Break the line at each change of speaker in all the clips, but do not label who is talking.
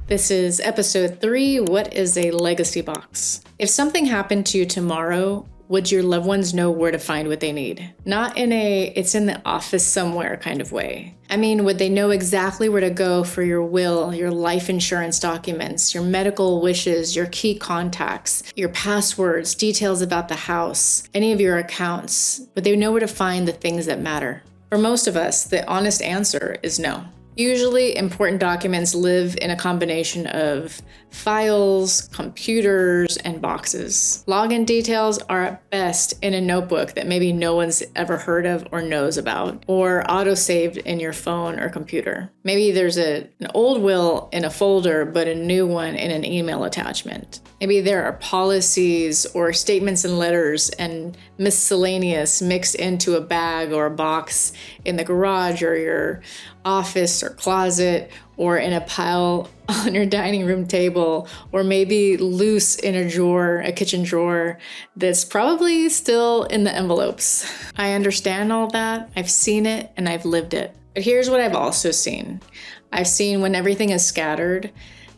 This is episode 3, What is a Legacy Box? If something happened to you tomorrow, would your loved ones know where to find what they need? Not in a, it's in the office somewhere kind of way. I mean, would they know exactly where to go for your will, your life insurance documents, your medical wishes, your key contacts, your passwords, details about the house, any of your accounts? Would they know where to find the things that matter? For most of us, the honest answer is no. Usually, important documents live in a combination of files, computers, and boxes. Login details are at best in a notebook that maybe no one's ever heard of or knows about, or auto-saved in your phone or computer. Maybe there's an old will in a folder, but a new one in an email attachment. Maybe there are policies or statements and letters and miscellaneous mixed into a bag or a box in the garage or your office or closet, or in a pile on your dining room table, or maybe loose in a drawer, a kitchen drawer that's probably still in the envelopes. I understand all that. I've seen it and I've lived it. But here's what I've also seen. I've seen when everything is scattered,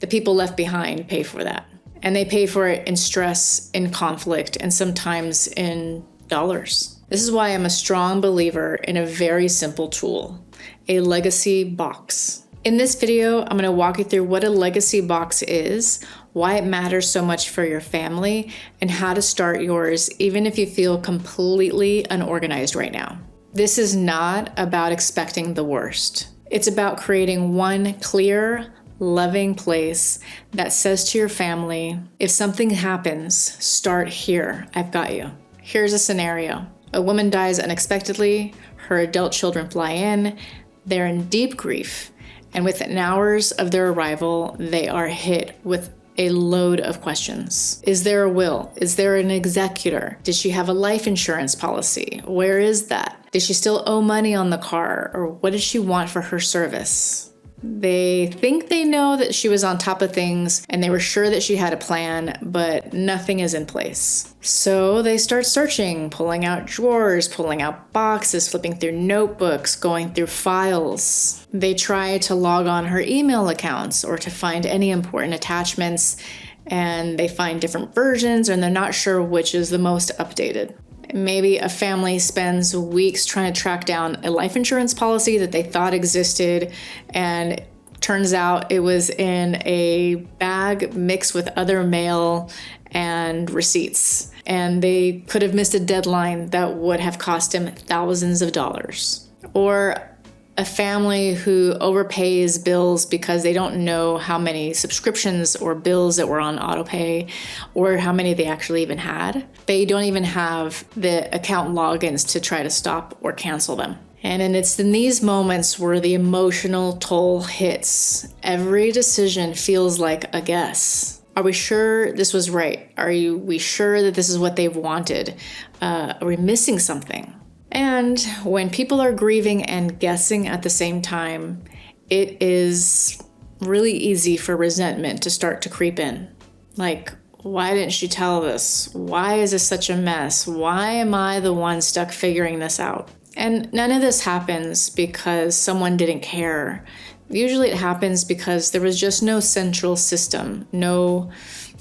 the people left behind pay for that. And they pay for it in stress, in conflict, and sometimes in dollars. This is why I'm a strong believer in a very simple tool, a legacy box. In this video, I'm going to walk you through what a legacy box is, why it matters so much for your family, and how to start yours even if you feel completely unorganized right now. This is not about expecting the worst. It's about creating one clear, loving place that says to your family, if something happens, start here. I've got you. Here's a scenario. A woman dies unexpectedly. Her adult children fly in. They're in deep grief. And within hours of their arrival, they are hit with a load of questions. Is there a will? Is there an executor? Did she have a life insurance policy? Where is that? Did she still owe money on the car? Or what did she want for her service? They think they know that she was on top of things and they were sure that she had a plan, but nothing is in place. So they start searching, pulling out drawers, pulling out boxes, flipping through notebooks, going through files. They try to log on her email accounts or to find any important attachments, and they find different versions and they're not sure which is the most updated. Maybe a family spends weeks trying to track down a life insurance policy that they thought existed, and turns out it was in a bag mixed with other mail and receipts. And they could have missed a deadline that would have cost him thousands of dollars. Or a family who overpays bills because they don't know how many subscriptions or bills that were on autopay or how many they actually even had. They don't even have the account logins to try to stop or cancel them. And it's in these moments where the emotional toll hits. Every decision feels like a guess. Are we sure this was right? Are we sure that this is what they've wanted? Are we missing something? And when people are grieving and guessing at the same time, it is really easy for resentment to start to creep in. Like, why didn't she tell this? Why is this such a mess? Why am I the one stuck figuring this out? And none of this happens because someone didn't care. Usually it happens because there was just no central system, no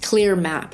clear map.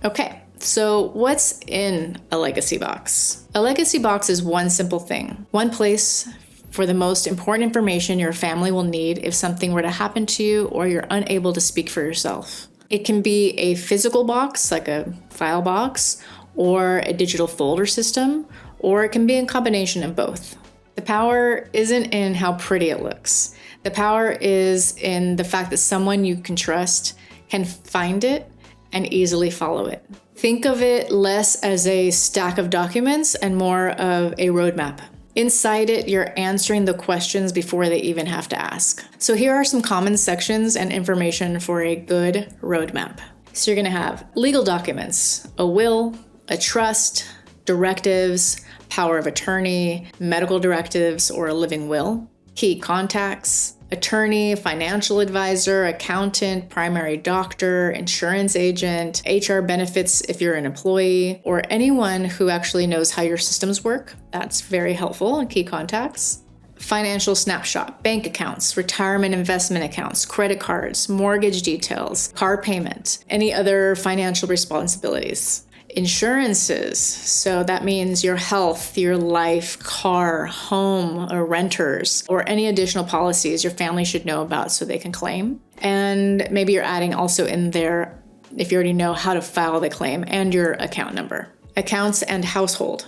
Okay. So what's in a legacy box? A legacy box is one simple thing, one place for the most important information your family will need if something were to happen to you or you're unable to speak for yourself. It can be a physical box, like a file box, or a digital folder system, or it can be a combination of both. The power isn't in how pretty it looks. The power is in the fact that someone you can trust can find it and easily follow it. Think of it less as a stack of documents and more of a roadmap. Inside it, you're answering the questions before they even have to ask. So here are some common sections and information for a good roadmap. So you're going to have legal documents, a will, a trust, directives, power of attorney, medical directives, or a living will, key contacts, attorney, financial advisor, accountant, primary doctor, insurance agent, HR benefits if you're an employee, or anyone who actually knows how your systems work. That's very helpful in key contacts. financial snapshot, bank accounts, retirement investment accounts, credit cards, mortgage details, car payment, any other financial responsibilities. Insurances, so that means your health, your life, car, home, or renters, or any additional policies your family should know about so they can claim. And maybe you're adding also in there, if you already know how to file the claim, and your account number. Accounts and household.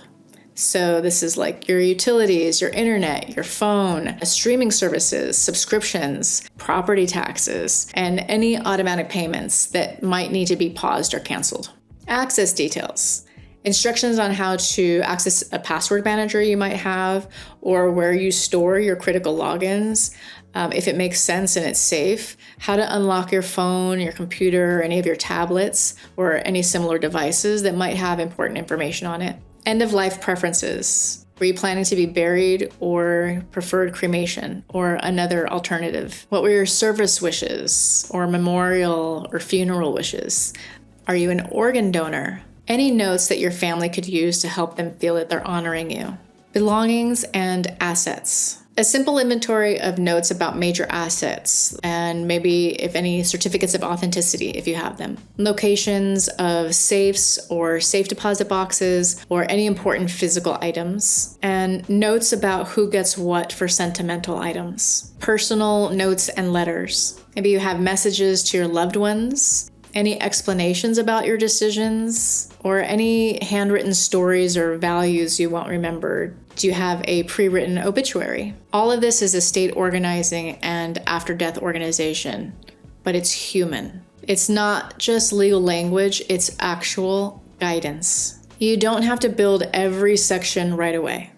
So this is like your utilities, your internet, your phone, streaming services, subscriptions, property taxes, and any automatic payments that might need to be paused or canceled. Access details. Instructions on how to access a password manager you might have, or where you store your critical logins, if it makes sense and it's safe. How to unlock your phone, your computer, any of your tablets, or any similar devices that might have important information on it. End of life preferences. Were you planning to be buried or preferred cremation or another alternative? What were your service wishes or memorial or funeral wishes? Are you an organ donor? Any notes that your family could use to help them feel that they're honoring you. Belongings and assets. A simple inventory of notes about major assets and maybe if any certificates of authenticity if you have them. Locations of safes or safe deposit boxes or any important physical items. And notes about who gets what for sentimental items. Personal notes and letters. Maybe you have messages to your loved ones. Any explanations about your decisions, or any handwritten stories or values you want remembered? Do you have a pre-written obituary? All of this is estate organizing and after-death organization, but it's human. It's not just legal language, it's actual guidance. You don't have to build every section right away.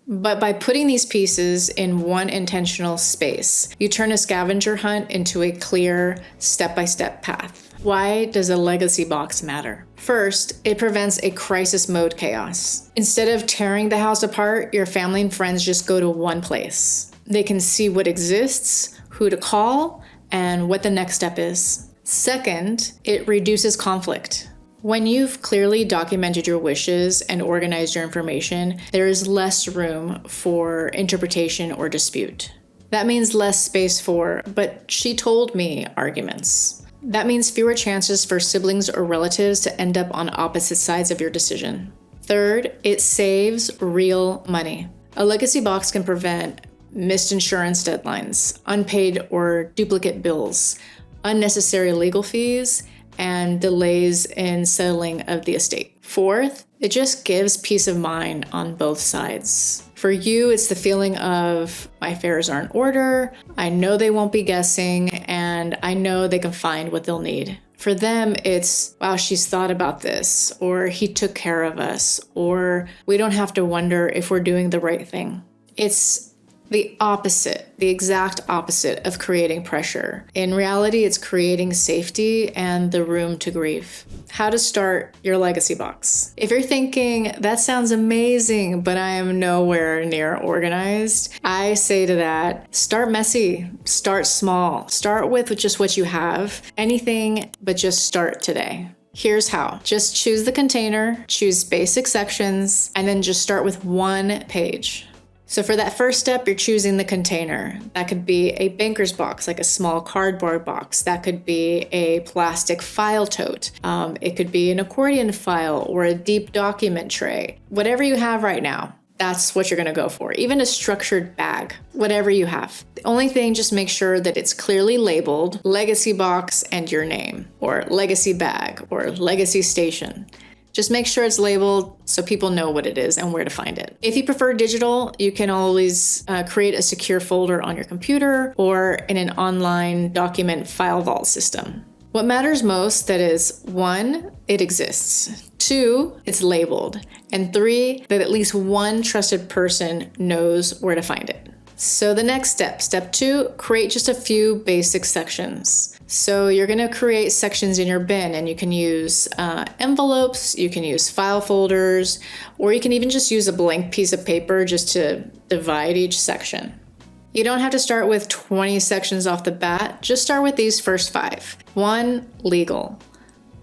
But by putting these pieces in one intentional space, you turn a scavenger hunt into a clear, step-by-step path. Why does a legacy box matter? First, it prevents a crisis mode chaos. Instead of tearing the house apart, your family and friends just go to one place. They can see what exists, who to call, and what the next step is. Second, it reduces conflict. When you've clearly documented your wishes and organized your information, there is less room for interpretation or dispute. That means less space for, but she told me arguments. That means fewer chances for siblings or relatives to end up on opposite sides of your decision. Third, it saves real money. A legacy box can prevent missed insurance deadlines, unpaid or duplicate bills, unnecessary legal fees, and delays in settling of the estate. Fourth, it just gives peace of mind on both sides. For you, it's the feeling of my affairs are in order, I know they won't be guessing, and I know they can find what they'll need. For them, it's, wow, she's thought about this, or he took care of us, or we don't have to wonder if we're doing the right thing. It's the opposite, the exact opposite of creating pressure. In reality, it's creating safety and the room to grieve. How to start your legacy box. If you're thinking, that sounds amazing, but I am nowhere near organized, I say to that, start messy, start small, start with just what you have, anything, but just start today. Here's how. Just choose the container, choose basic sections, and then just start with one page. So for that first step, you're choosing the container. That could be a banker's box, like a small cardboard box. That could be a plastic file tote. It could be an accordion file or a deep document tray. Whatever you have right now, that's what you're gonna go for. Even a structured bag, whatever you have. The only thing, just make sure that it's clearly labeled legacy box and your name, or legacy bag, or legacy station. Just make sure it's labeled so people know what it is and where to find it. If you prefer digital, you can always create a secure folder on your computer or in an online document file vault system. What matters most, that is, 1, it exists. 2, it's labeled. And 3, that at least one trusted person knows where to find it. So the next step, step 2, create just a few basic sections. So you're gonna create sections in your bin, and you can use envelopes, you can use file folders, or you can even just use a blank piece of paper just to divide each section. You don't have to start with 20 sections off the bat, just start with these first 5. 1, legal.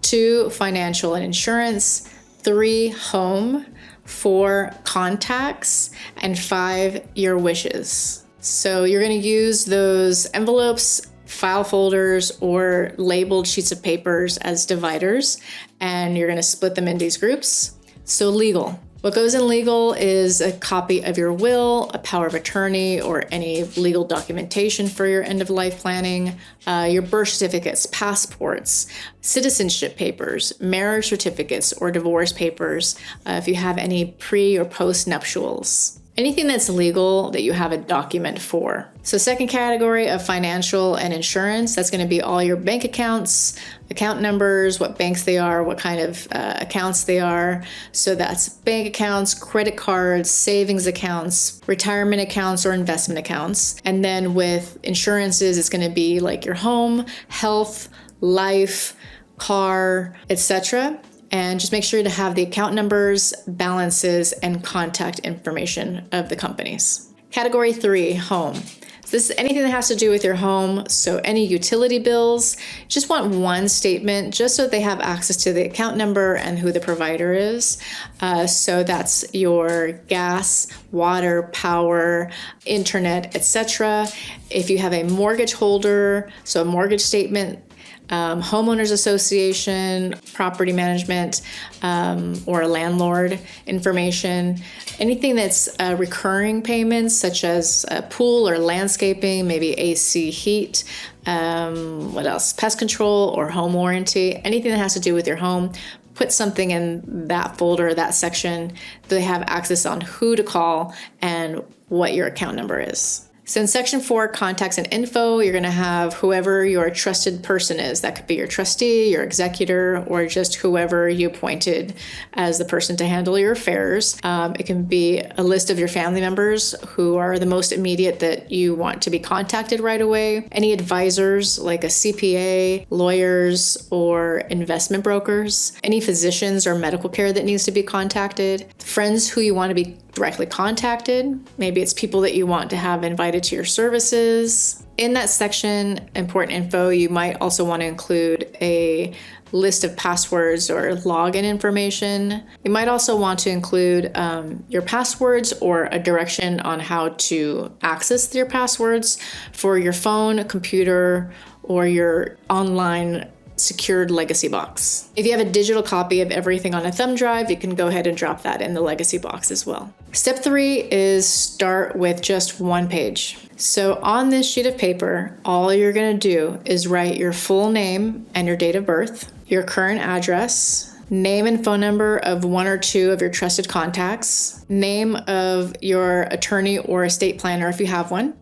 2, financial and insurance. 3, home. 4 contacts, and 5 your wishes. So you're going to use those envelopes, file folders, or labeled sheets of papers as dividers, and you're going to split them in these groups. So legal. What goes in legal is a copy of your will, a power of attorney, or any legal documentation for your end-of-life planning, your birth certificates, passports, citizenship papers, marriage certificates, or divorce papers, if you have any pre- or post-nuptials. Anything that's legal that you have a document for. So second category of financial and insurance, that's going to be all your bank accounts, account numbers, what banks they are, what kind of accounts they are. So that's bank accounts, credit cards, savings accounts, retirement accounts, or investment accounts. And then with insurances, it's going to be like your home, health, life, car, etc. And just make sure to have the account numbers, balances, and contact information of the companies. Category 3, home. So this is anything that has to do with your home. So any utility bills, just want one statement just so they have access to the account number and who the provider is. So that's your gas, water, power, internet, etc. If you have a mortgage holder, so a mortgage statement, homeowners association, property management, or a landlord information, anything that's recurring payments such as pool or landscaping, maybe AC, heat, what else? Pest control or home warranty, anything that has to do with your home. Put something in that folder, that section, they have access on who to call and what your account number is. So in section 4, contacts and info, you're going to have whoever your trusted person is. That could be your trustee, your executor, or just whoever you appointed as the person to handle your affairs. It can be a list of your family members who are the most immediate that you want to be contacted right away. Any advisors like a CPA, lawyers, or investment brokers. Any physicians or medical care that needs to be contacted. Friends who you want to be directly contacted. Maybe it's people that you want to have invited to your services. In that section, important info, you might also want to include a list of passwords or login information. You might also want to include your passwords or a direction on how to access your passwords for your phone, computer, or your online secured legacy box. If you have a digital copy of everything on a thumb drive, you can go ahead and drop that in the legacy box as well. Step 3 is start with just one page. So on this sheet of paper, all you're going to do is write your full name and your date of birth, your current address, name and phone number of 1 or 2 of your trusted contacts, name of your attorney or estate planner if you have one,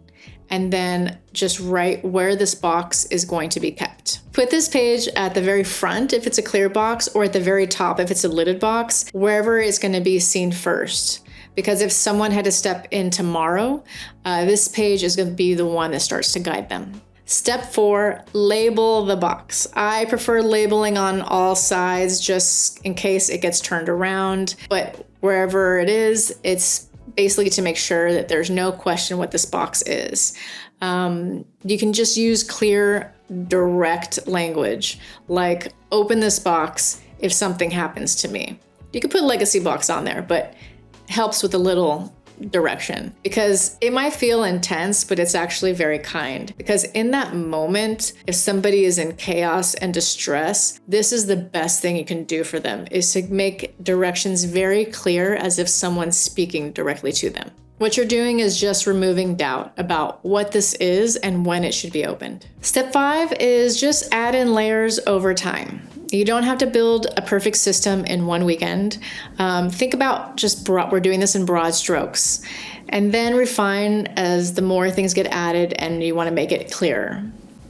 and then just write where this box is going to be kept. Put this page at the very front if it's a clear box, or at the very top if it's a lidded box, wherever it's going to be seen first. Because if someone had to step in tomorrow, this page is going to be the one that starts to guide them. Step 4, label the box. I prefer labeling on all sides just in case it gets turned around, but wherever it is, it's basically to make sure that there's no question what this box is. You can just use clear, direct language, like open this box if something happens to me. You could put legacy box on there, but it helps with a little direction because it might feel intense, but it's actually very kind. Because in that moment, if somebody is in chaos and distress, this is the best thing you can do for them, is to make directions very clear as if someone's speaking directly to them. What you're doing is just removing doubt about what this is and when it should be opened. Step 5 is just add in layers over time. You don't have to build a perfect system in one weekend. Think about just we're doing this in broad strokes, and then refine as the more things get added and you want to make it clearer.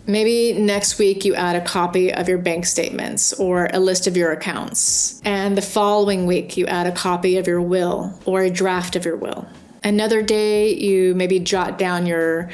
Maybe next week you add a copy of your bank statements or a list of your accounts. And the following week you add a copy of your will or a draft of your will. Another day you maybe jot down your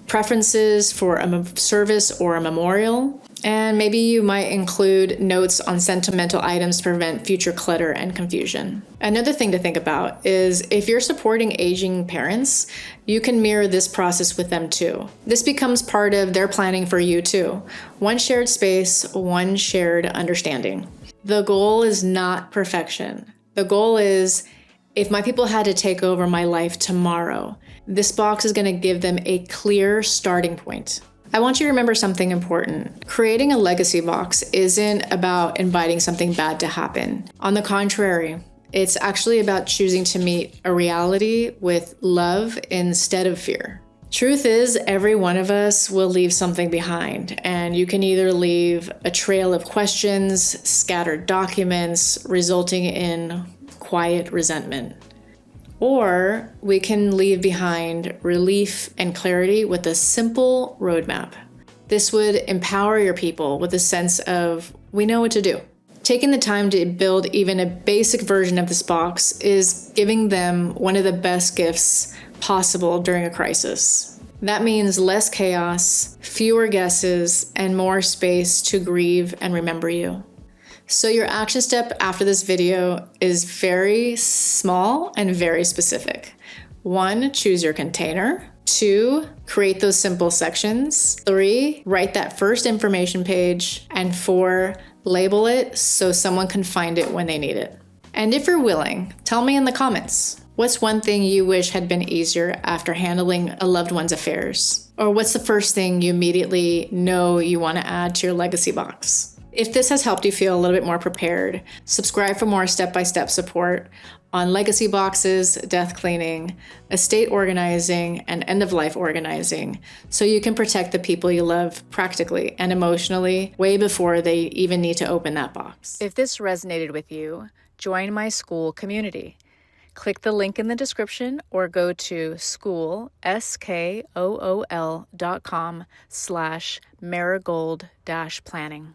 preferences for a service or a memorial. And maybe you might include notes on sentimental items to prevent future clutter and confusion. Another thing to think about is if you're supporting aging parents, you can mirror this process with them too. This becomes part of their planning for you too. One shared space, one shared understanding. The goal is not perfection. The goal is If my people had to take over my life tomorrow, this box is going to give them a clear starting point. I want you to remember something important. Creating a legacy box isn't about inviting something bad to happen. On the contrary, it's actually about choosing to meet a reality with love instead of fear. Truth is, every one of us will leave something behind, and you can either leave a trail of questions, scattered documents, resulting in quiet resentment. Or we can leave behind relief and clarity with a simple roadmap. This would empower your people with a sense of, we know what to do. Taking the time to build even a basic version of this box is giving them one of the best gifts possible during a crisis. That means less chaos, fewer guesses, and more space to grieve and remember you. So your action step after this video is very small and very specific. 1, choose your container. 2, create those simple sections. 3, write that first information page. And 4, label it so someone can find it when they need it. And if you're willing, tell me in the comments, what's one thing you wish had been easier after handling a loved one's affairs? Or what's the first thing you immediately know you want to add to your legacy box? If this has helped you feel a little bit more prepared, subscribe for more step-by-step support on legacy boxes, death cleaning, estate organizing, and end-of-life organizing, so you can protect the people you love practically and emotionally way before they even need to open that box. If this resonated with you, join my Skool community. Click the link in the description or go to Skool, SKOOL.com/marigold-planning.